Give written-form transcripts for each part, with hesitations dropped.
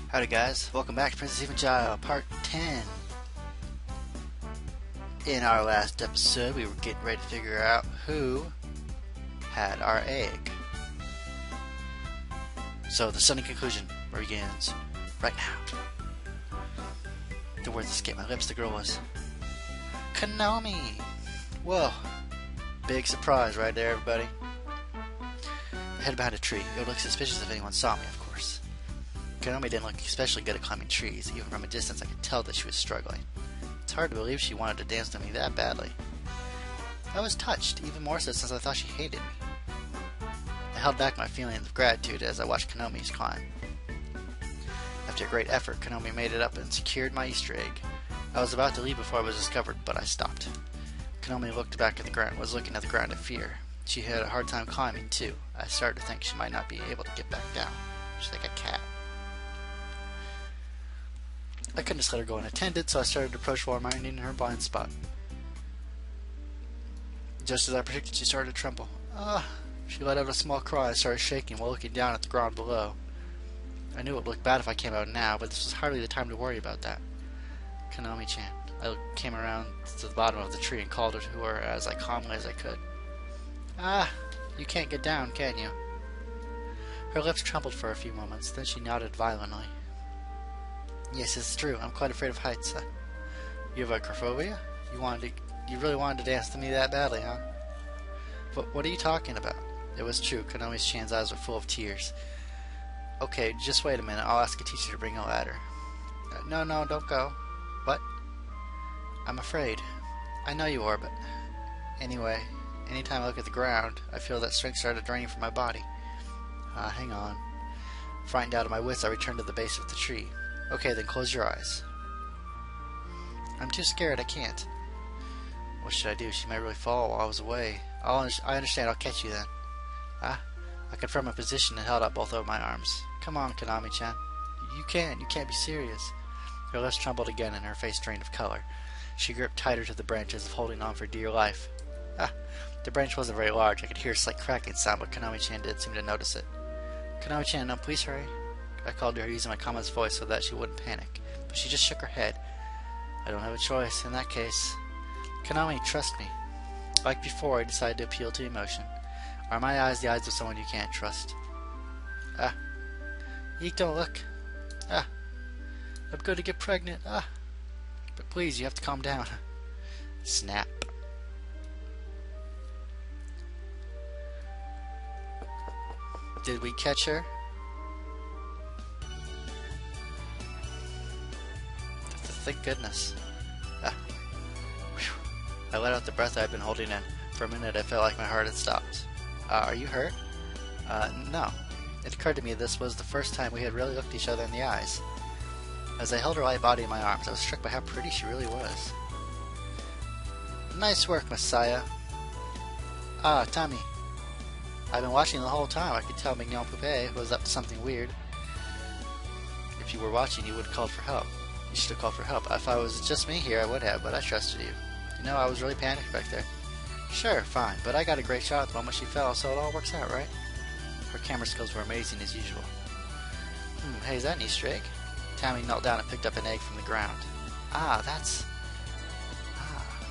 Howdy guys, welcome back to Princess Evangile, part 10. In our last episode, we were getting ready to figure out who had our egg. So the stunning conclusion begins right now. The words escaped my lips. The girl was Konomi! Whoa, big surprise right there, everybody. I hid behind a tree. It would look suspicious if anyone saw me, of course. Konomi didn't look especially good at climbing trees. Even from a distance I could tell that she was struggling. It's hard to believe she wanted to dance to me that badly. I was touched, even more so since I thought she hated me. I held back my feelings of gratitude as I watched Konomi's climb. After a great effort, Konomi made it up and secured my Easter egg. I was about to leave before I was discovered, but I stopped. Konomi looked back at the ground, was looking at the ground in fear. She had a hard time climbing, too. I started to think she might not be able to get back down. She's like a cat. I couldn't just let her go unattended, so I started to approach while minding her blind spot. Just as I predicted, she started to tremble. She let out a small cry and started shaking while looking down at the ground below. I knew it would look bad if I came out now, but this was hardly the time to worry about that. Konomi-chan. I came around to the bottom of the tree and called her to her as calmly as I could. You can't get down, can you? Her lips trembled for a few moments, then she nodded violently. Yes, it's true. I'm quite afraid of heights. You have acrophobia? You really wanted to dance to me that badly, huh? What are you talking about? It was true. Konomi's-chan's eyes were full of tears. Okay, just wait a minute. I'll ask a teacher to bring a ladder. No, don't go. What? I'm afraid. I know you are, but... Anyway, anytime I look at the ground, I feel that strength started draining from my body. Hang on. Frightened out of my wits, I returned to the base of the tree. Okay, then close your eyes. I'm too scared, I can't. What should I do? She might really fall while I was away. I understand, I'll catch you then. I confirmed my position and held out both of my arms. Come on, Konomi-chan. You can't be serious. Her lips trembled again and her face drained of color. She gripped tighter to the branch as if holding on for dear life. The branch wasn't very large. I could hear a slight cracking sound, but Konomi-chan didn't seem to notice it. Konomi-chan, no, please hurry. I called to her using my calmest voice so that she wouldn't panic, but she just shook her head. I don't have a choice in that case. Konomi, trust me. Like before, I decided to appeal to emotion. Are my eyes the eyes of someone you can't trust? Eek, don't look. I'm going to get pregnant. But please, you have to calm down. Snap. Did we catch her? Thank goodness. I let out the breath I had been holding in. For a minute I felt like my heart had stopped. Are you hurt? No. It occurred to me this was the first time we had really looked each other in the eyes. As I held her light body in my arms, I was struck by how pretty she really was. Nice work, Messiah. Tommy. I've been watching the whole time. I could tell Mignon Poupée was up to something weird. If you were watching, you would have called for help. You should have called for help. If I was just me here, I would have, but I trusted you. You know, I was really panicked back there. Sure, fine, but I got a great shot at the moment she fell, so it all works out, right? Her camera skills were amazing as usual. Hey, is that an Easter egg? Tammy knelt down and picked up an egg from the ground. That's...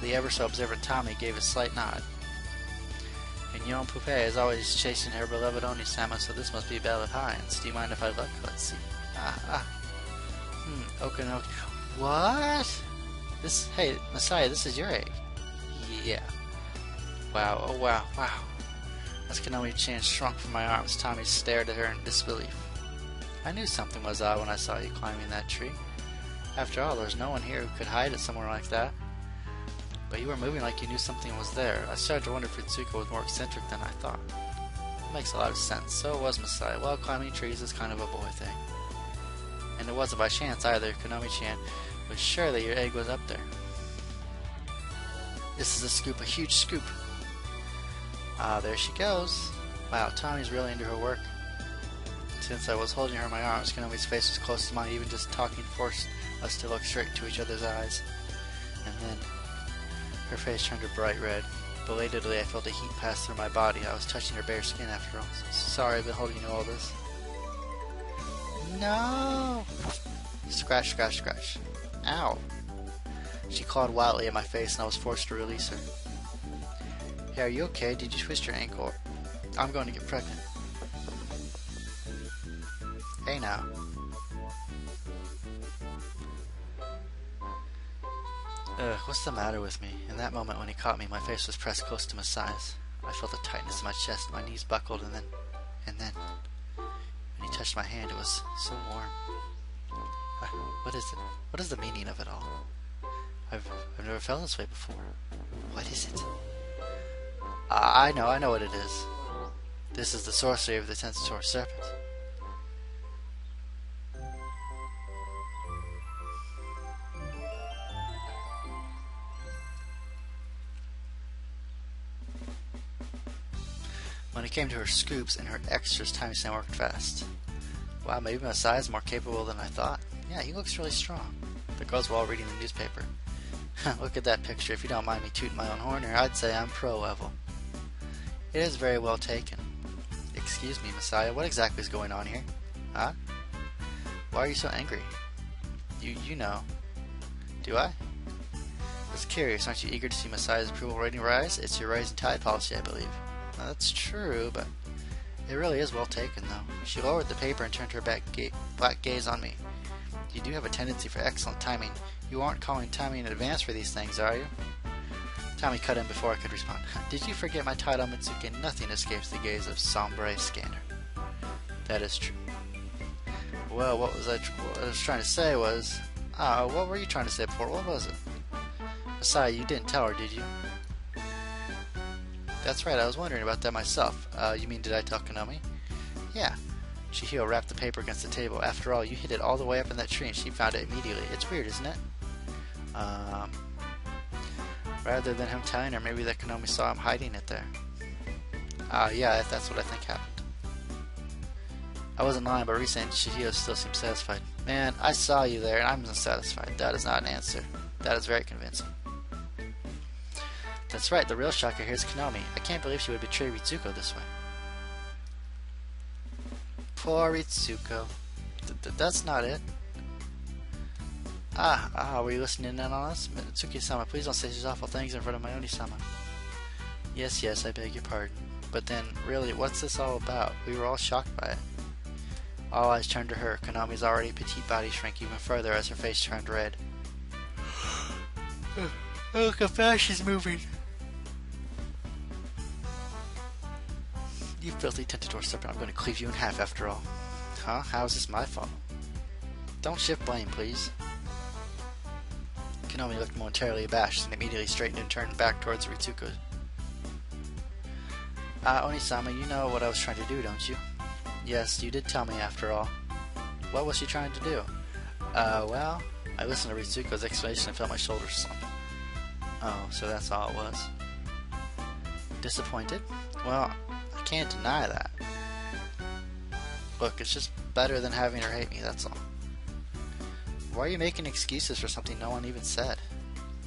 The ever-so-observant Tommy gave a slight nod. Mignon Poupée is always chasing her beloved Oni-sama, so this must be Bella Pines. Do you mind if I look? Let's see. Okanoki. What? Hey, Messiah, this is your egg. Yeah. Wow, oh wow. As Konomi-chan shrunk from my arms, Tommy stared at her in disbelief. I knew something was odd when I saw you climbing that tree. After all, there's no one here who could hide it somewhere like that. But you were moving like you knew something was there. I started to wonder if Ritsuko was more eccentric than I thought. It makes a lot of sense. So it was Messiah. Well, climbing trees is kind of a boy thing. And it wasn't by chance either. Konomi-chan was sure that your egg was up there. This is a scoop, a huge scoop. There she goes. Wow, Tommy's really into her work. Since I was holding her in my arms, Konomi's face was close to mine. Even just talking forced us to look straight into each other's eyes. And then her face turned a bright red. Belatedly, I felt a heat pass through my body. I was touching her bare skin after all. Sorry I've been holding you all this. No! Scratch, scratch, scratch. Ow. She clawed wildly at my face and I was forced to release her. Hey, are you okay? Did you twist your ankle? I'm going to get pregnant. Hey now. Ugh, what's the matter with me? In that moment when he caught me, my face was pressed close to Messiah's. I felt a tightness in my chest, my knees buckled, and then, when he touched my hand, it was so warm. What is it? What is the meaning of it all? I've never felt this way before. What is it? I know what it is. This is the sorcery of the Tensor Serpent. When it came to her scoops and her extras, timestamp worked fast. Wow, maybe Messiah's more capable than I thought. Yeah, he looks really strong. The girls were all reading the newspaper. Look at that picture. If you don't mind me tooting my own horn here, I'd say I'm pro level. It is very well taken. Excuse me, Messiah, what exactly is going on here? Huh? Why are you so angry? You know. Do I? I was curious. Aren't you eager to see Messiah's approval rating rise? It's your rising tide policy, I believe. Well, that's true, but it really is well taken, though. She lowered the paper and turned her black gaze on me. You do have a tendency for excellent timing. You aren't calling timing in advance for these things, are you? Tommy cut in before I could respond. Did you forget my title, Mitsuki? Nothing escapes the gaze of Sombre Scanner. That is true. Well, what I was trying to say was... what were you trying to say before? What was it? Messiah, you didn't tell her, did you? That's right, I was wondering about that myself. You mean, did I tell Konomi? Yeah. Chihiro wrapped the paper against the table. After all, you hid it all the way up in that tree and she found it immediately. It's weird, isn't it? Rather than him telling her, maybe that Konomi saw him hiding it there. Yeah, that's what I think happened. I wasn't lying, but recently Chihiro still seemed satisfied. Man, I saw you there and I'm unsatisfied. That is not an answer. That is very convincing. That's right, the real shocker here is Konomi. I can't believe she would betray Ritsuko this way. Poor Ritsuko. That's not it. Were you listening in on us? Mitsuki-sama, please don't say these awful things in front of Mayoni-sama. Yes, I beg your pardon. But then, really, what's this all about? We were all shocked by it. All eyes turned to her. Konomi's already petite body shrank even further as her face turned red. Look how fast she's moving. You filthy tentator serpent, I'm going to cleave you in half after all. Huh? How is this my fault? Don't shift blame, please. Konomi looked momentarily abashed and immediately straightened and turned back towards Ritsuko. Onisama, you know what I was trying to do, don't you? Yes, you did tell me after all. What was she trying to do? Well, I listened to Ritsuko's explanation and felt my shoulders slump. Oh, so that's all it was. Disappointed? Well, I can't deny that. Look, it's just better than having her hate me, that's all. Why are you making excuses for something no one even said?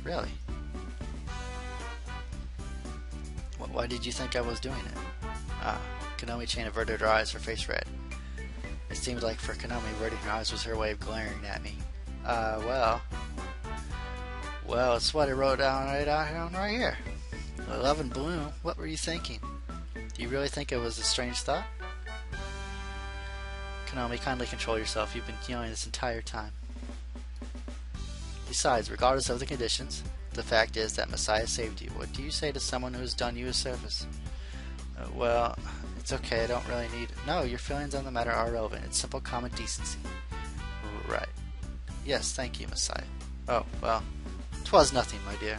Really? Why did you think I was doing it? Konomi-chan averted her eyes, her face red. It seemed like for Konomi, averting her eyes was her way of glaring at me. Well, it's what I wrote down right here. Love and bloom. What were you thinking? Do you really think it was a strange thought? Konomi, kindly control yourself. You've been yelling this entire time. Besides, regardless of the conditions, the fact is that Messiah saved you. What do you say to someone who has done you a service? Well, it's okay. I don't really need... No, your feelings on the matter are irrelevant. It's simple common decency. Right. Yes, thank you, Messiah. Oh, well, 'twas nothing, my dear.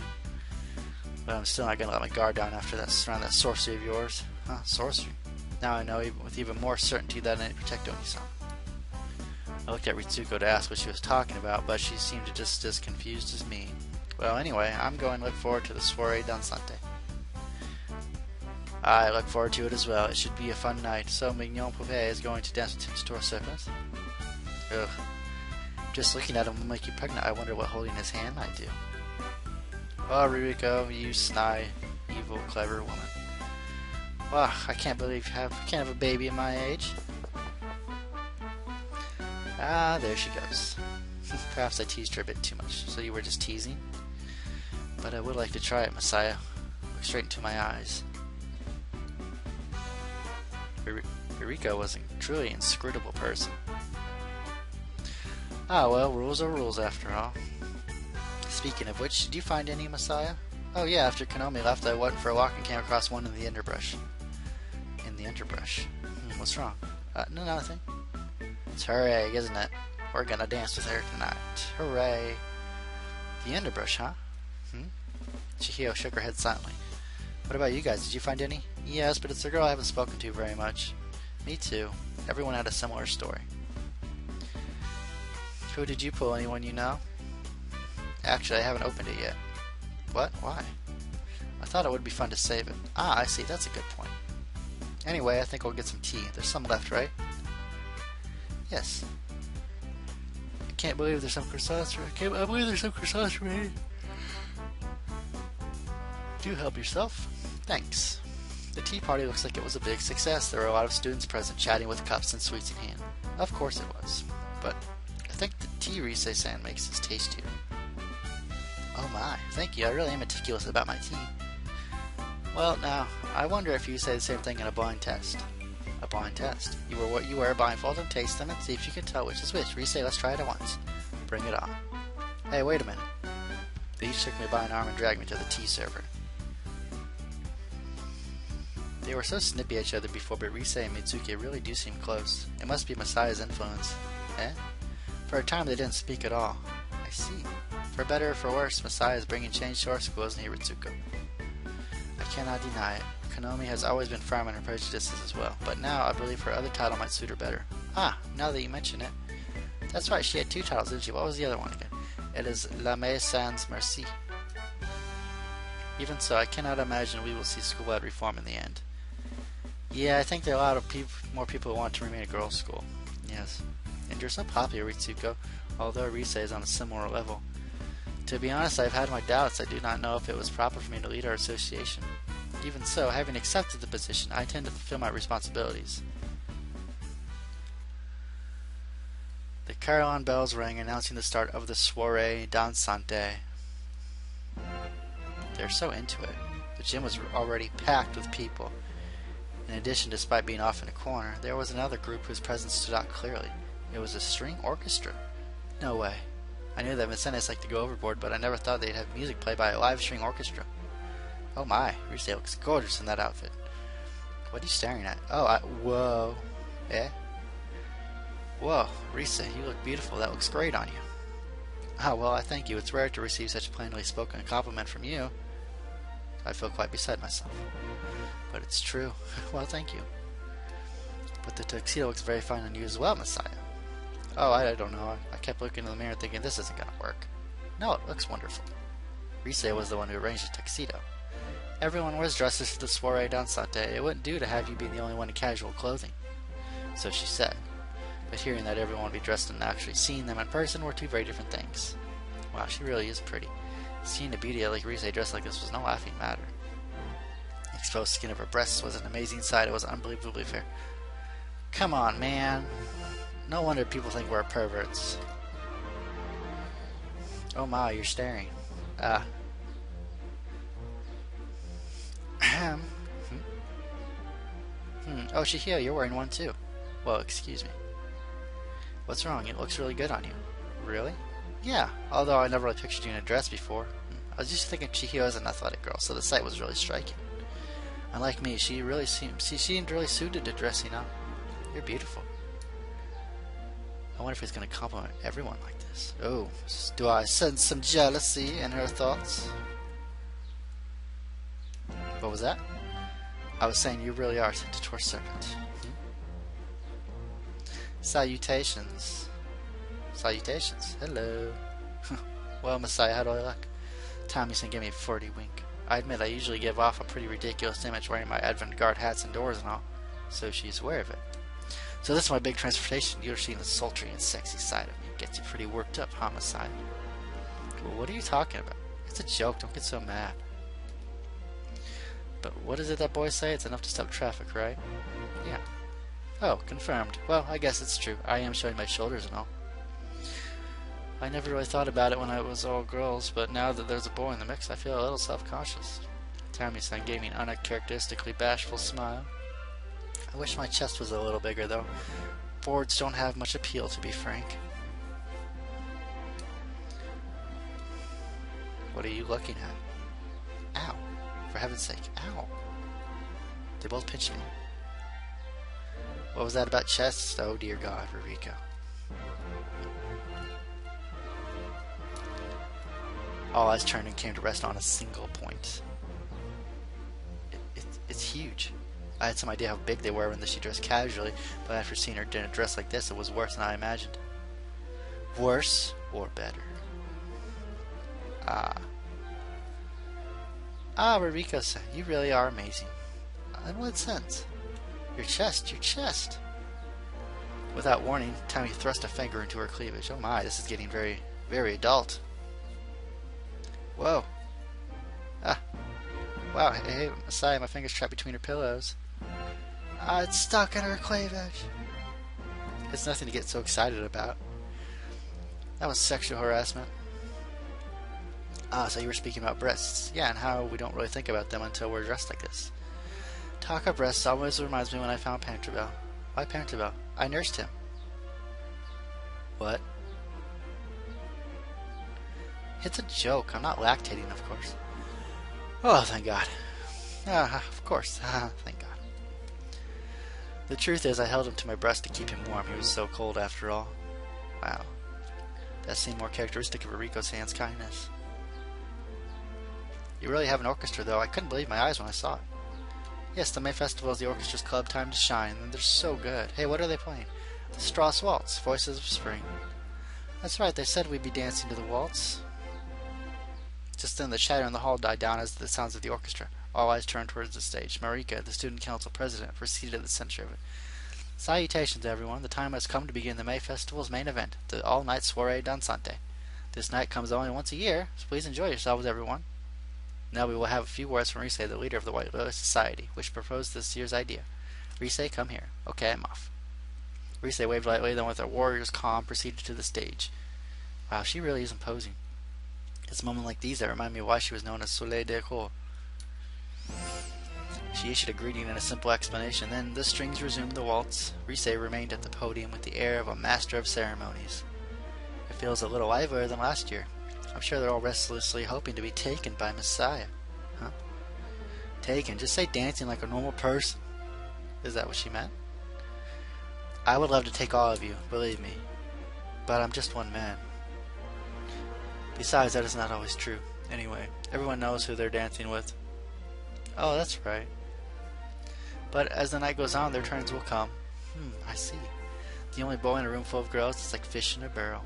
But I'm still not going to let my guard down after that around that sorcery of yours. Huh, sorcery? Now I know with even more certainty that I need to protect Oni-sama. I looked at Ritsuko to ask what she was talking about, but she seemed just as confused as me. Well, anyway, I'm going to look forward to the soiree dansante. I look forward to it as well. It should be a fun night. So Mignon Poupée is going to dance with Tensor Serpent? Ugh. Just looking at him will make you pregnant. I wonder what holding his hand might do. Oh, Ririko, you sly, evil, clever woman. Wow, I can't believe you can't have a baby at my age. Ah, there she goes. Perhaps I teased her a bit too much. So you were just teasing? But I would like to try it, Messiah. Look straight into my eyes. Eureka was a truly inscrutable person. Ah, well, rules are rules after all. Speaking of which, did you find any, Messiah? Oh yeah, after Konomi left, I went for a walk and came across one in the underbrush. In the underbrush? What's wrong? No, nothing. It's hooray, isn't it? We're gonna dance with her tonight. Hooray. The underbrush, huh? Chihiro shook her head silently. What about you guys? Did you find any? Yes, but it's a girl I haven't spoken to very much. Me too. Everyone had a similar story. Who did you pull? Anyone you know? Actually, I haven't opened it yet. What? Why? I thought it would be fun to save it. Ah, I see. That's a good point. Anyway, I think we'll get some tea. There's some left, right? Yes. I can't believe there's some croissants. I believe there's some croissants ready. Do help yourself. Thanks. The tea party looks like it was a big success. There were a lot of students present, chatting with cups and sweets in hand. Of course it was. But I think the tea Rise-san makes is tastier. Oh my, thank you. I really am meticulous about my tea. Well, now, I wonder if you say the same thing in a blind test. A blind test. You wear a blindfold and taste them and see if you can tell which is which. Rise, let's try it at once. Bring it on. Hey, wait a minute. They each took me by an arm and dragged me to the tea server. They were so snippy at each other before, but Rise and Mitsuki really do seem close. It must be Messiah's influence. Eh? For a time they didn't speak at all. I see. For better or for worse, Messiah is bringing change to our school, isn't he, Ritsuko? I cannot deny it. Konomi has always been firm in her prejudices as well, but now I believe her other title might suit her better. Ah, now that you mention it. That's right, she had two titles, didn't she? What was the other one again? It is La May Sans Merci. Even so, I cannot imagine we will see school-wide reform in the end. Yeah, I think there are a lot of more people who want to remain a girls' school. Yes. And you're so popular, Ritsuko, although Rise is on a similar level. To be honest, I've had my doubts. I do not know if it was proper for me to lead our association. Even so, having accepted the position, I intend to fulfill my responsibilities. The carillon bells rang, announcing the start of the soiree dansante. They're so into it. The gym was already packed with people. In addition, despite being off in a corner, there was another group whose presence stood out clearly. It was a string orchestra. No way. I knew that Vincennes liked to go overboard, but I never thought they'd have music played by a live string orchestra. Oh my, Rise looks gorgeous in that outfit. What are you staring at? Oh, whoa. Eh? Whoa, Rise, you look beautiful. That looks great on you. Ah, well, I thank you. It's rare to receive such a plainly spoken compliment from you. I feel quite beside myself. But it's true. Well, thank you. But the tuxedo looks very fine on you as well, Messiah. Oh, I don't know. I kept looking in the mirror thinking this isn't going to work. No, it looks wonderful. Rise was the one who arranged the tuxedo. Everyone wears dresses for the soiree dansante. It wouldn't do to have you be the only one in casual clothing. So she said. But hearing that everyone would be dressed and actually seeing them in person were two very different things. Wow, she really is pretty. Seeing a beauty like Rise dressed like this was no laughing matter. The exposed skin of her breasts was an amazing sight. It was unbelievably fair. Come on, man. No wonder people think we're perverts. Oh my, you're staring. Oh, Chihiro, you're wearing one too. Well, excuse me. What's wrong? It looks really good on you. Really? Yeah, although I never really pictured you in a dress before. I was just thinking Chihiro is an athletic girl, so the sight was really striking. Unlike me, she seemed really suited to dressing up. You're beautiful. I wonder if he's going to compliment everyone like this. Oh, do I sense some jealousy in her thoughts? What was that? I was saying you really are such a torch serpent. Salutations. Salutations. Hello. Well, Messiah, how do I look? Tommy-san gave me a 40 wink. I admit I usually give off a pretty ridiculous image wearing my avant-garde hats indoors and all, so she's aware of it. So this is my big transportation. You're seeing the sultry and sexy side of me. It gets you pretty worked up, huh, Messiah? Well, what are you talking about? It's a joke. Don't get so mad. But what is it that boys say? It's enough to stop traffic, right? Yeah. Oh, confirmed. Well, I guess it's true. I am showing my shoulders and all. I never really thought about it when I was all girls, but now that there's a boy in the mix, I feel a little self-conscious. Tammy-san gave me an uncharacteristically bashful smile. I wish my chest was a little bigger, though. Boards don't have much appeal, to be frank. What are you looking at? Ow. For heaven's sake, ow. They both pinched me. What was that about chests? Oh dear God, Ruriko. All eyes turned and came to rest on a single point. It's huge. I had some idea how big they were when she dressed casually, but after seeing her in a dress like this, it was worse than I imagined. Worse or better? Ruriko-san, you really are amazing. In what sense? Your chest. Without warning, Tammy thrust a finger into her cleavage. Oh my, this is getting very, very adult. Whoa. Wow, hey, Messiah, my finger's trapped between her pillows. It's stuck in her cleavage. It's nothing to get so excited about. That was sexual harassment. So you were speaking about breasts. Yeah, and how we don't really think about them until we're dressed like this. Talk of breasts always reminds me when I found Panterbell. Why Panterbell? I nursed him. What? It's a joke. I'm not lactating, of course. Oh, thank God. Of course. Thank God. The truth is, I held him to my breast to keep him warm. He was so cold after all. Wow. That seemed more characteristic of Ruriko-san's kindness. You really have an orchestra, though. I couldn't believe my eyes when I saw it. Yes, the May Festival is the orchestra's club time to shine, and they're so good. Hey, what are they playing? The Strauss Waltz, Voices of Spring. That's right, they said we'd be dancing to the waltz. Just then the chatter in the hall died down as the sounds of the orchestra. All eyes turned towards the stage. Marika, the student council president, was seated at the center of it. Salutations, everyone. The time has come to begin the May Festival's main event, the all-night soiree dansante. This night comes only once a year, so please enjoy yourselves, everyone. Now we will have a few words from Rise, the leader of the White Lotus Society, which proposed this year's idea. Rise, come here. Okay, I'm off. Rise waved lightly, then with a warrior's calm proceeded to the stage. Wow, she really is imposing. It's moments like these that remind me of why she was known as Soleil de Cour. She issued a greeting and a simple explanation. Then the strings resumed the waltz. Rise remained at the podium with the air of a master of ceremonies. It feels a little livelier than last year. I'm sure they're all restlessly hoping to be taken by Messiah. Huh? Taken? Just say dancing like a normal person. Is that what she meant? I would love to take all of you, believe me. But I'm just one man. Besides, that is not always true. Anyway, everyone knows who they're dancing with. Oh, that's right. But as the night goes on, their turns will come. I see. The only boy in a room full of girls is like fish in a barrel.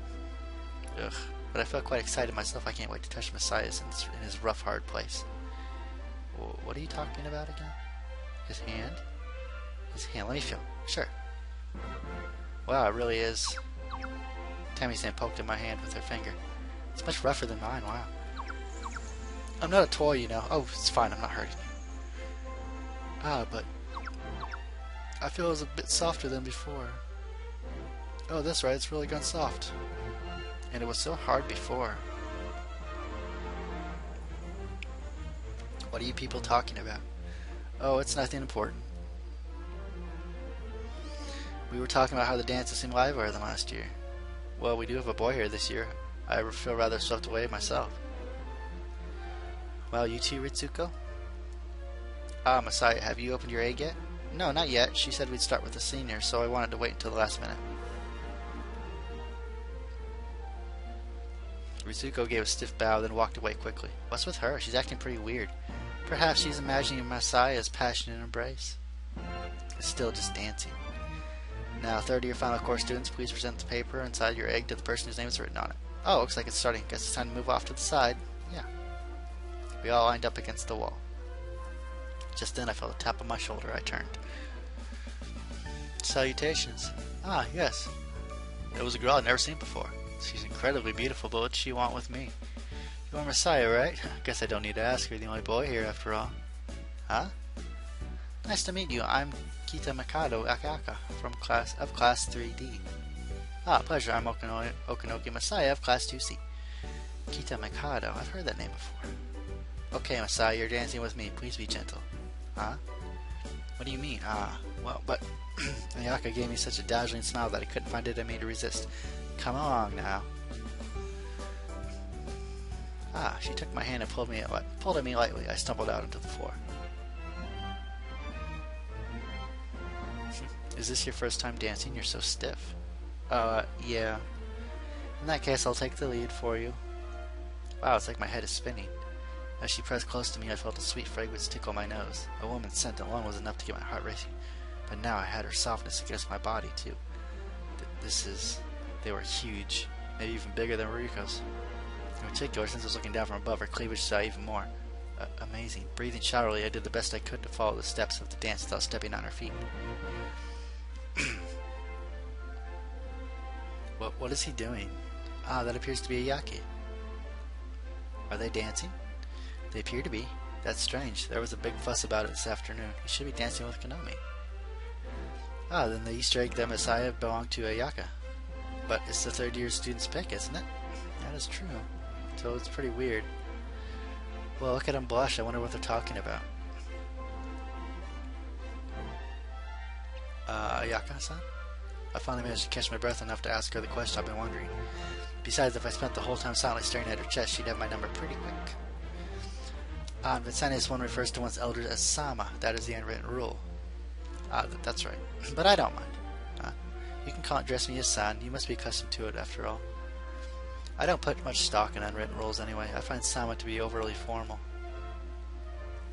Ugh. But I felt quite excited myself. I can't wait to touch Messiah's in his rough, hard place. What are you talking about again? His hand? His hand. Let me feel. Sure. Wow, it really is. Tammy-san poked at my hand with her finger. It's much rougher than mine. Wow. I'm not a toy, you know. Oh, it's fine. I'm not hurting you. But I feel it's a bit softer than before. Oh, that's right. It's really gone soft. And it was so hard before. What are you people talking about? Oh, it's nothing important. We were talking about how the dances seem livelier than last year. Well, we do have a boy here this year. I feel rather swept away myself. Well, you too, Ritsuko? Messiah, have you opened your egg yet? No, not yet. She said we'd start with the seniors, so I wanted to wait until the last minute. Ritsuko gave a stiff bow, then walked away quickly. What's with her? She's acting pretty weird. Perhaps she's imagining Messiah's passionate embrace. It's still just dancing. Now, third year final course students, please present the paper inside your egg to the person whose name is written on it. Oh, looks like it's starting. Guess it's time to move off to the side. Yeah. We all lined up against the wall. Just then I felt a tap on my shoulder. I turned. Salutations. Yes. It was a girl I'd never seen before. She's incredibly beautiful, but what'd she want with me? You are Messiah, right? Guess I don't need to ask. You're the only boy here, after all. Huh? Nice to meet you. I'm Kita Mikado Akaka from class 3D. Ah, pleasure. I'm Okanoki Masaya of Class 2C. Kita Mikado. I've heard that name before. Okay, Masaya, you're dancing with me. Please be gentle. Huh? What do you mean? Ah, well, but Ayaka gave me such a dazzling smile that I couldn't find it in me to resist. Come along now. Ah, she took my hand and pulled at me lightly. I stumbled out onto the floor. Is this your first time dancing? You're so stiff. Yeah. In that case, I'll take the lead for you. Wow, it's like my head is spinning. As she pressed close to me, I felt a sweet fragrance tickle my nose. A woman's scent alone was enough to get my heart racing, but now I had her softness against my body, too. They were huge, maybe even bigger than Ruriko's. In particular, since I was looking down from above, her cleavage saw even more. Amazing. Breathing shallowly, I did the best I could to follow the steps of the dance without stepping on her feet. What is he doing? Ah, that appears to be Ayaki. Are they dancing? They appear to be. That's strange. There was a big fuss about it this afternoon. He should be dancing with Konomi. Ah, then the Easter egg that Messiah belonged to Ayaka. But it's the third year student's pick, isn't it? That is true. So it's pretty weird. Well, look at him blush. I wonder what they're talking about. Ayaka-san? I finally managed to catch my breath enough to ask her the question I've been wondering. Besides, if I spent the whole time silently staring at her chest, she'd have my number pretty quick. In Vincennes, one refers to one's elders as Sama. That is the unwritten rule. That's right. But I don't mind. You can address me as San. You must be accustomed to it, after all. I don't put much stock in unwritten rules anyway. I find Sama to be overly formal.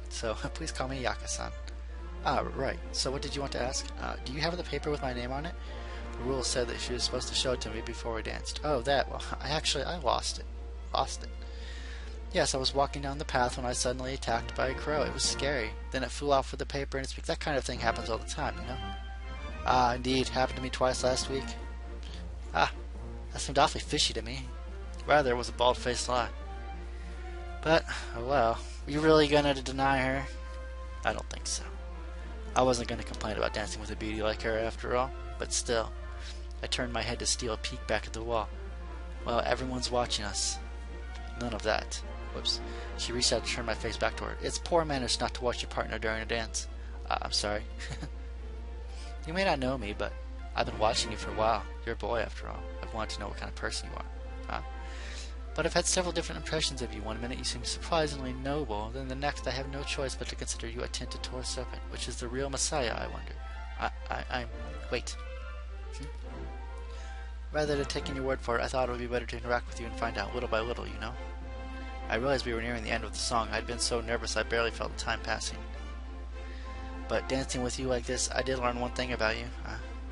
So, please call me Yaka-san. Right. So what did you want to ask? Do you have the paper with my name on it? The rules said that she was supposed to show it to me before we danced. Oh, that. Well, I lost it. Yes, I was walking down the path when I was suddenly attacked by a crow. It was scary. Then it flew off with the paper and that kind of thing happens all the time, you know? Indeed. Happened to me twice last week. That seemed awfully fishy to me. Rather, it was a bald-faced lie. But, oh well. Were you really gonna deny her? I don't think so. I wasn't gonna complain about dancing with a beauty like her after all, but still. I turned my head to steal a peek back at the wall. Well, everyone's watching us. None of that. Whoops. She reached out to turn my face back toward her. It's poor manners not to watch your partner during a dance. I'm sorry. You may not know me, but I've been watching you for a while. You're a boy, after all. I've wanted to know what kind of person you are. But I've had several different impressions of you. One minute you seem surprisingly noble, then the next I have no choice but to consider you a tinted Torah serpent. Which is the real Messiah, I wonder. Wait. Rather than taking your word for it, I thought it would be better to interact with you and find out little by little, you know? I realized we were nearing the end of the song. I'd been so nervous I barely felt the time passing. But dancing with you like this, I did learn one thing about you.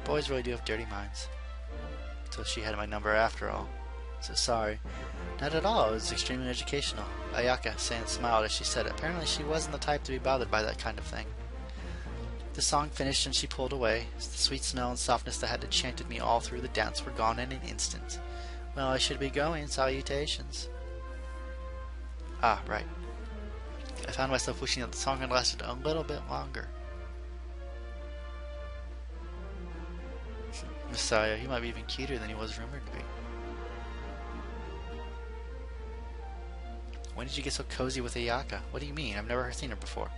Boys really do have dirty minds. So she had my number after all. So sorry. Not at all. It was extremely educational. Ayaka-san smiled as she said it. Apparently she wasn't the type to be bothered by that kind of thing. The song finished and she pulled away. The sweet smell and softness that had enchanted me all through the dance were gone in an instant. Well, I should be going. Salutations. Right. I found myself wishing that the song had lasted a little bit longer. Messiah, he might be even cuter than he was rumored to be. When did you get so cozy with Ayaka? What do you mean? I've never seen her before.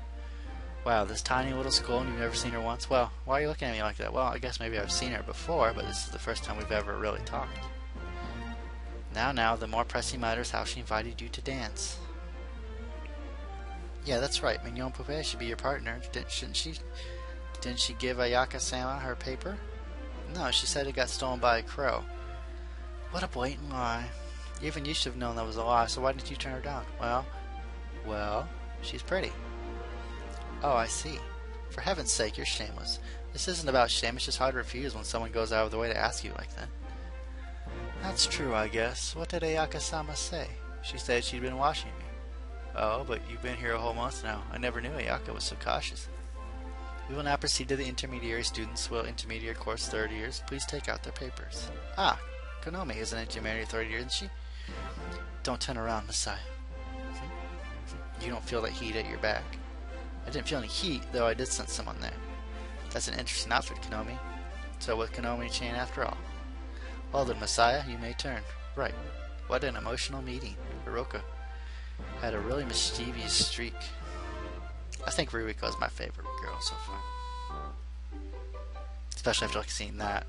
Wow, this tiny little school and you've never seen her once? Well, why are you looking at me like that? Well, I guess maybe I've seen her before, but this is the first time we've ever really talked. Now, the more pressing matter is how she invited you to dance. Yeah, that's right. Mignon Poupée should be your partner, shouldn't she? Didn't she give Ayaka-sama her paper? No, she said it got stolen by a crow. What a blatant lie. Even you should have known that was a lie, so why didn't you turn her down? Well, she's pretty. Oh, I see. For heaven's sake, you're shameless. This isn't about shame, it's just hard to refuse when someone goes out of the way to ask you like that. That's true, I guess. What did Ayaka-sama say? She said she'd been watching me. Oh, but you've been here a whole month now. I never knew Ayaka was so cautious. We will now proceed to the intermediary students. Will intermediate course third years please take out their papers? Konomi is an intermediate third year, isn't she? Don't turn around, Messiah. You don't feel that heat at your back. I didn't feel any heat, though I did sense someone there. That's an interesting outfit, Konomi. So with Konomi-chan after all. Well then, Messiah, you may turn. Right. What an emotional meeting. Hiroka had a really mischievous streak. I think Ririko is my favorite girl so far. Especially after seeing that.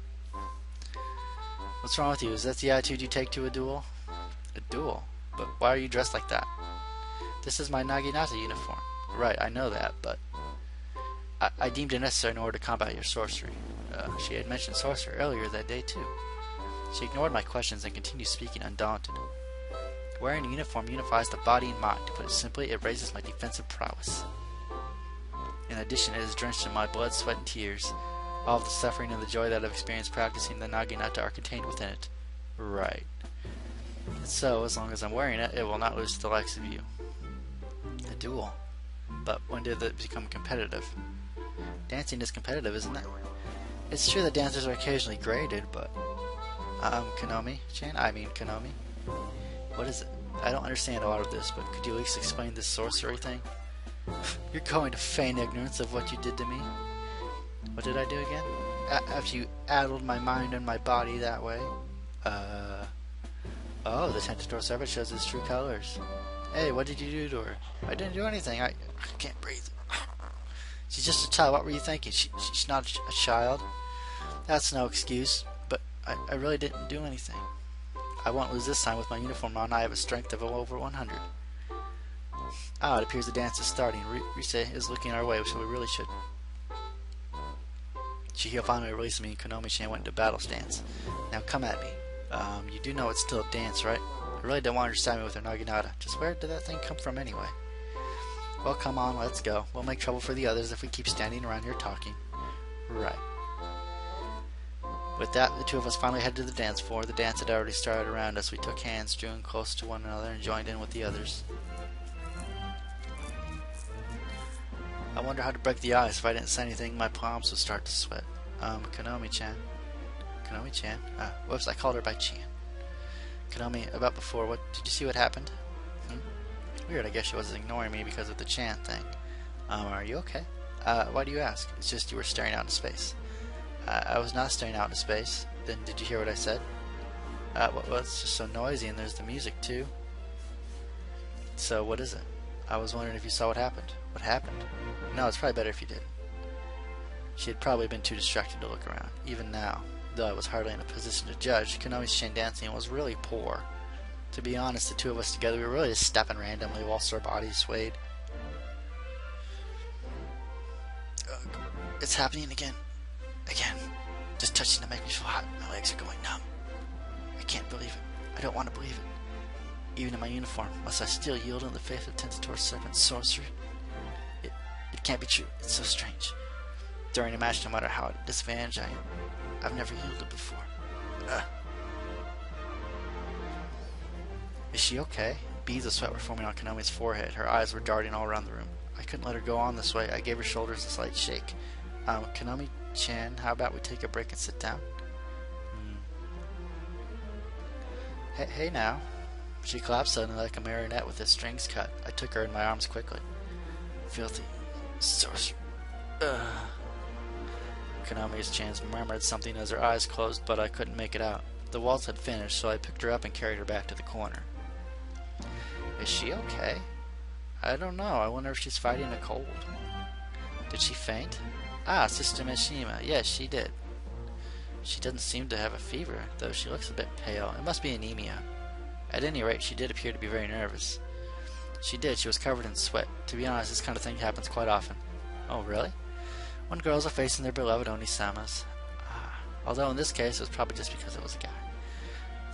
What's wrong with you? Is that the attitude you take to a duel? A duel? But why are you dressed like that? This is my Naginata uniform. Right, I know that, but I deemed it necessary in order to combat your sorcery. She had mentioned sorcery earlier that day, too. She ignored my questions and continued speaking undaunted. Wearing a uniform unifies the body and mind. To put it simply, it raises my defensive prowess. In addition, it is drenched in my blood, sweat, and tears. All of the suffering and the joy that I've experienced practicing the Naginata are contained within it. Right. So, as long as I'm wearing it, it will not lose to the likes of you. A duel. But when did it become competitive? Dancing is competitive, isn't it? It's true that dancers are occasionally graded, but... Konomi-chan? I mean Konomi? What is it? I don't understand a lot of this, but could you at least explain this sorcery thing? You're going to feign ignorance of what you did to me? What did I do again? After you addled my mind and my body that way? Oh, the tentator servant shows its true colors. Hey, what did you do to her? I didn't do anything. I can't breathe. She's just a child. What were you thinking? She's not a child. That's no excuse, but I really didn't do anything. I won't lose this time with my uniform on. I have a strength of over 100. Ah, it appears the dance is starting. Rise is looking our way, so we really should. Chihiro finally released me, and Konomi-chan went into battle stance. Now come at me. You do know it's still a dance, right? I really don't want her to stab me with her Naginata. Just where did that thing come from anyway? Well, come on, let's go. We'll make trouble for the others if we keep standing around here talking. Right. With that, the two of us finally headed to the dance floor. The dance had already started around us. We took hands, drew in close to one another, and joined in with the others. I wonder how to break the ice. If I didn't say anything, my palms would start to sweat. Konomi-chan. Konomi-chan? Whoops, I called her by Chan. Konomi, about before, did you see what happened? Weird, I guess she wasn't ignoring me because of the Chan thing. Are you okay? Why do you ask? It's just you were staring out into space. I was not staring out into space. Then did you hear what I said? Well, it's just so noisy, and there's the music, too. So, what is it? I was wondering if you saw what happened. What happened? No, it's probably better if you did. She had probably been too distracted to look around. Even now, though I was hardly in a position to judge, Konomi's chain dancing was really poor. To be honest, the two of us together, we were really just stepping randomly whilst our bodies swayed. It's happening again. Again. Just touching to make me feel hot. My legs are going numb. I can't believe it. I don't want to believe it. Even in my uniform, must I still yield in the face of Tentator Serpent's sorcery? It can't be true. It's so strange. During a match, no matter how disadvantaged I am, I've never yielded before. Is she okay? Beads of sweat were forming on Konomi's forehead. Her eyes were darting all around the room. I couldn't let her go on this way. I gave her shoulders a slight shake. Konomi-chan, how about we take a break and sit down? Hey now. She collapsed suddenly like a marionette with its strings cut. I took her in my arms quickly. Filthy sorcerer. Konomi's-chan's murmured something as her eyes closed, but I couldn't make it out. The waltz had finished, so I picked her up and carried her back to the corner. Is she okay? I don't know. I wonder if she's fighting a cold. Did she faint? Ah, Sister Mishima. Yes, she did. She doesn't seem to have a fever, though she looks a bit pale. It must be anemia. At any rate, she did appear to be very nervous. She did. She was covered in sweat. To be honest, this kind of thing happens quite often. Oh, really? When girls are facing their beloved Oni-samas. Although in this case, it was probably just because it was a guy.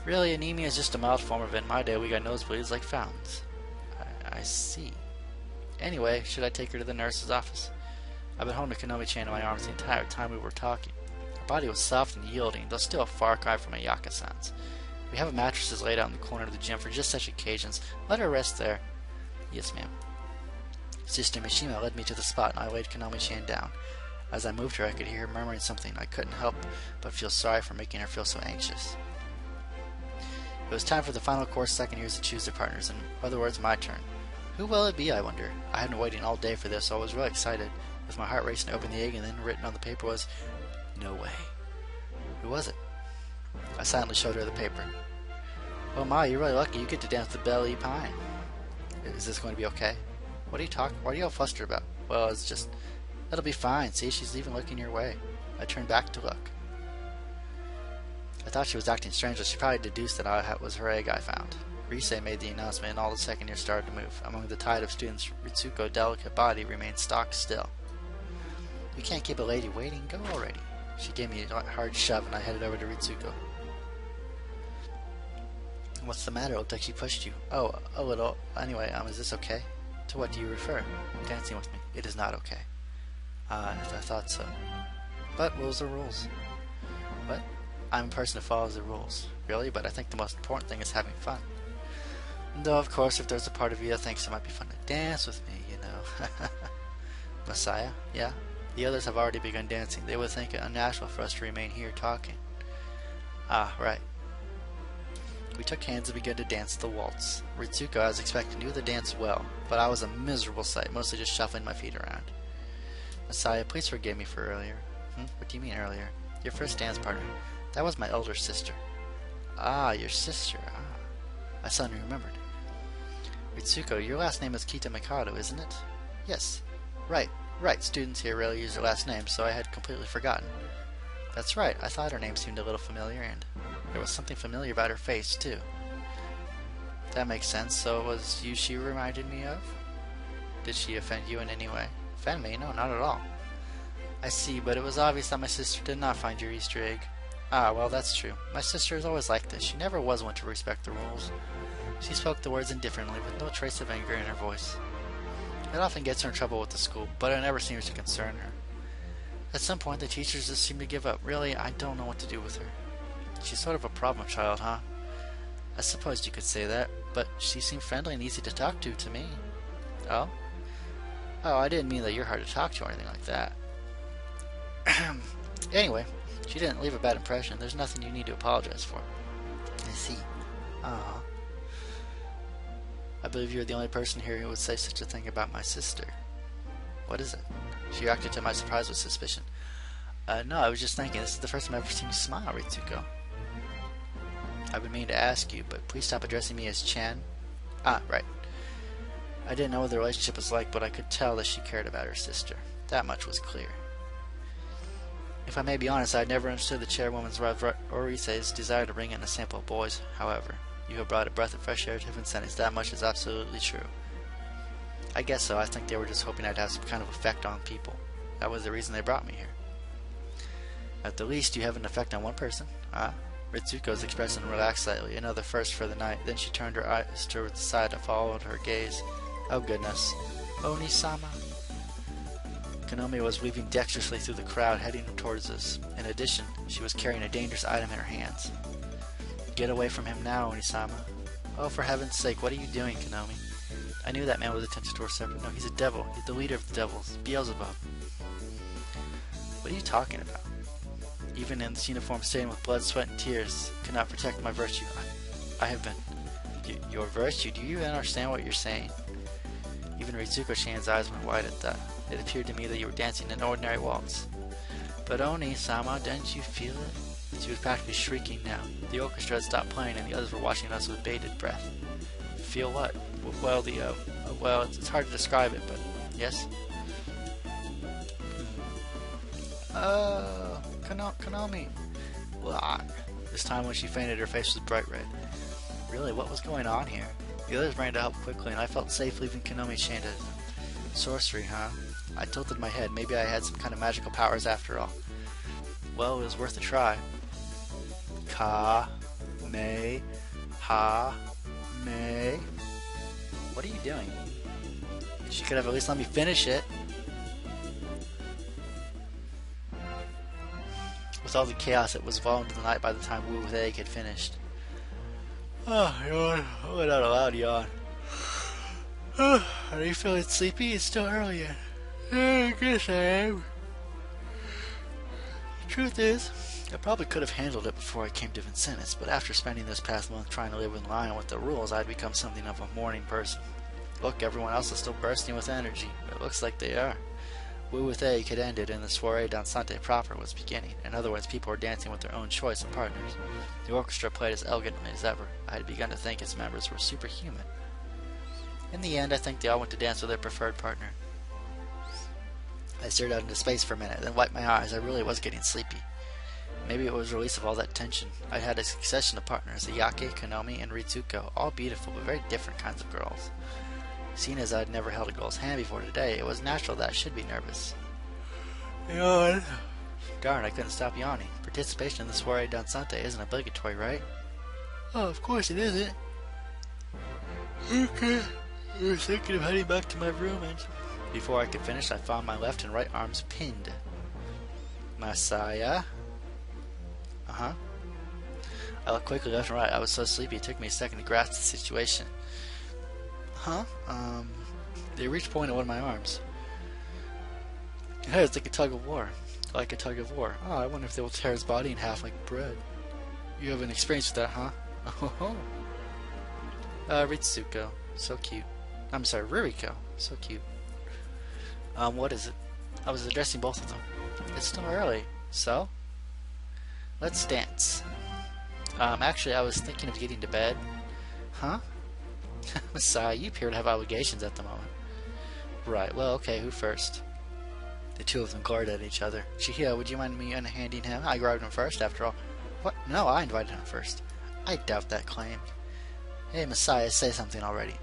Really, anemia is just a mild form of it. In my day, we got nosebleeds like fountains. I see. Anyway, should I take her to the nurse's office? I've been holding Konomi-chan in my arms the entire time we were talking. Her body was soft and yielding, though still a far cry from Ayaka-san's. We have mattresses laid out in the corner of the gym for just such occasions. Let her rest there. Yes, ma'am. Sister Mishima led me to the spot, and I laid Konomi-chan down. As I moved her, I could hear her murmuring something. I couldn't help but feel sorry for making her feel so anxious. It was time for the final course second years to choose their partners. In other words, my turn. Who will it be, I wonder? I had been waiting all day for this, so I was really excited. With my heart racing, I opened the egg, and then written on the paper was, "No way." Who was it? I silently showed her the paper. "Oh my, you're really lucky. You get to dance with Belly Pine." "Is this going to be okay?" What are you all flustered about?" "Well, it's just... It'll be fine. See, she's even looking your way." I turned back to look. I thought she was acting strangely. She probably deduced that I was her egg I found. Rise made the announcement, and all the second years started to move. Among the tide of students, Ritsuko's delicate body remained stock still. "You can't keep a lady waiting. Go already." She gave me a hard shove, and I headed over to Ritsuko. "What's the matter? It looked like she pushed you." "Oh, a little. Anyway, is this okay?" "To what do you refer?" "Dancing with me." "It is not okay." I thought so." "But rules are rules." "What?" "I'm a person who follows the rules." "Really? But I think the most important thing is having fun." "Though, of course, if there's a part of you that thinks it might be fun to dance with me, you know." "Messiah?" "Yeah?" "The others have already begun dancing. They would think it unnatural for us to remain here talking." "Ah, right." We took hands and began to dance the waltz. Ritsuko, I was expecting, knew the dance well, but I was a miserable sight, mostly just shuffling my feet around. "Messiah, please forgive me for earlier." "What do you mean earlier?" "Your first dance partner. That was my elder sister." "Ah, your sister. Ah." I suddenly remembered. "Ritsuko, your last name is Kita Mikado, isn't it?" "Yes." Right. Students here rarely use their last names, so I had completely forgotten." "That's right. I thought her name seemed a little familiar, and there was something familiar about her face, too." "That makes sense. So it was you she reminded me of?" "Did she offend you in any way?" "Offend me? No, not at all." "I see, but it was obvious that my sister did not find your Easter egg." "Ah, well, that's true. My sister is always like this. She never was one to respect the rules." She spoke the words indifferently, with no trace of anger in her voice. "It often gets her in trouble with the school, but it never seems to concern her. At some point, the teachers just seem to give up. Really, I don't know what to do with her." "She's sort of a problem child, huh?" "I suppose you could say that, but she seemed friendly and easy to talk to me." "Oh?" "Oh, I didn't mean that you're hard to talk to or anything like that." "Anyway, she didn't leave a bad impression. There's nothing you need to apologize for." "I see." "Uh-huh." "I believe you're the only person here who would say such a thing about my sister." "What is it?" She reacted to my surprise with suspicion. No, I was just thinking, this is the first time I've ever seen you smile, Ritsuko." "I've been meaning to ask you, but please stop addressing me as Chan." "Ah, right." I didn't know what the relationship was like, but I could tell that she cared about her sister. That much was clear. If I may be honest, I had never understood the chairwoman's Orise's desire to bring in a sample of boys. However, you have brought a breath of fresh air to Vincennes. That much is absolutely true. "I guess so. I think they were just hoping I'd have some kind of effect on people. That was the reason they brought me here." "At the least, you have an effect on one person." "Ah?" Ritsuko's expression relaxed slightly, another first for the night. Then she turned her eyes toward the side and followed her gaze. "Oh goodness. Oni-sama." Konomi was weaving dexterously through the crowd, heading towards us. In addition, she was carrying a dangerous item in her hands. "Get away from him now, Oni-sama." "Oh, for heaven's sake, what are you doing, Konomi?" I knew that man was attempting to separate. "No, he's a devil. He's the leader of the devils. Beelzebub." "What are you talking about? Even in this uniform stained with blood, sweat, and tears, cannot protect my virtue. I have been..." Your virtue? Do you even understand what you're saying?" Even Ritsuko-chan's eyes went wide at that. It appeared to me that you were dancing an ordinary waltz. "But Oni-sama, didn't you feel it?" She was practically shrieking now. The orchestra had stopped playing, and the others were watching us with bated breath. "Feel what?" "Well, well, it's hard to describe it, but yes." Konomi." Blah. This time when she fainted, her face was bright red. Really, what was going on here? The others ran to help quickly, and I felt safe leaving Konomi chained. Sorcery, huh? I tilted my head. Maybe I had some kind of magical powers after all. Well, it was worth a try. Me. What are you doing? She could have at least let me finish it. With all the chaos that was falling into the night by the time Wu with Egg had finished. Oh, yawn. I let out a loud yawn. Are you feeling sleepy? It's still early yet. I guess I am. The truth is, I probably could have handled it before I came to Vincennes, but after spending this past month trying to live in line with the rules, I'd become something of a morning person. Look, everyone else is still bursting with energy. It looks like they are. Wu with A had ended and the soiree dansante proper was beginning. In other words, people were dancing with their own choice of partners. The orchestra played as elegantly as ever. I had begun to think its members were superhuman. In the end, I think they all went to dance with their preferred partner. I stared out into space for a minute, then wiped my eyes. I really was getting sleepy. Maybe it was a release of all that tension. I had a succession of partners, Ayake, Konomi, and Ritsuko, all beautiful but very different kinds of girls. Seeing as I'd never held a girl's hand before today, it was natural that I should be nervous. Yawn. Darn, I couldn't stop yawning. Participation in the soiree dansante isn't obligatory, right? Oh, of course it isn't. Okay. I was thinking of heading back to my room and... Before I could finish, I found my left and right arms pinned. Masaya? Uh-huh. I looked quickly left and right. I was so sleepy it took me a second to grasp the situation. Huh? They reached a point at one of my arms. Hey, it's like a tug of war. Like a tug of war. Oh, I wonder if they will tear his body in half like bread. You have an experience with that, huh? Oh. Ritsuko. So cute. I'm sorry, Ririko. So cute. What is it? I was addressing both of them. It's still early. So? Let's dance. Actually, I was thinking of getting to bed. Huh? Masai, you appear to have obligations at the moment. Right, well, okay, who first? The two of them glared at each other. Chihiro, would you mind me unhanding him? I grabbed him first, after all. What? No, I invited him first. I doubt that claim. Hey, Messiah, say something already.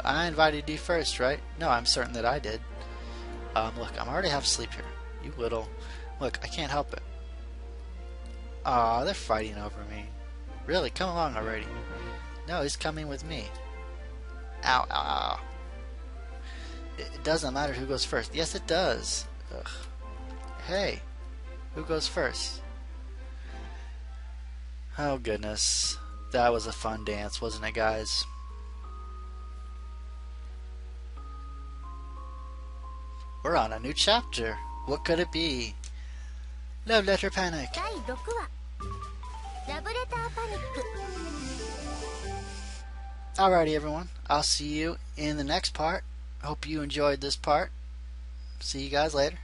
I invited you first, right? No, I'm certain that I did. Look, I'm already half asleep here. You little... Look, I can't help it. Aw, they're fighting over me. Really, come along already. No, he's coming with me. Ow, ow, ow. It doesn't matter who goes first. Yes, it does. Ugh. Hey, who goes first? Oh, goodness. That was a fun dance, wasn't it, guys? We're on a new chapter. What could it be? Love Letter Panic. Alrighty, everyone. I'll see you in the next part. Hope you enjoyed this part. See you guys later.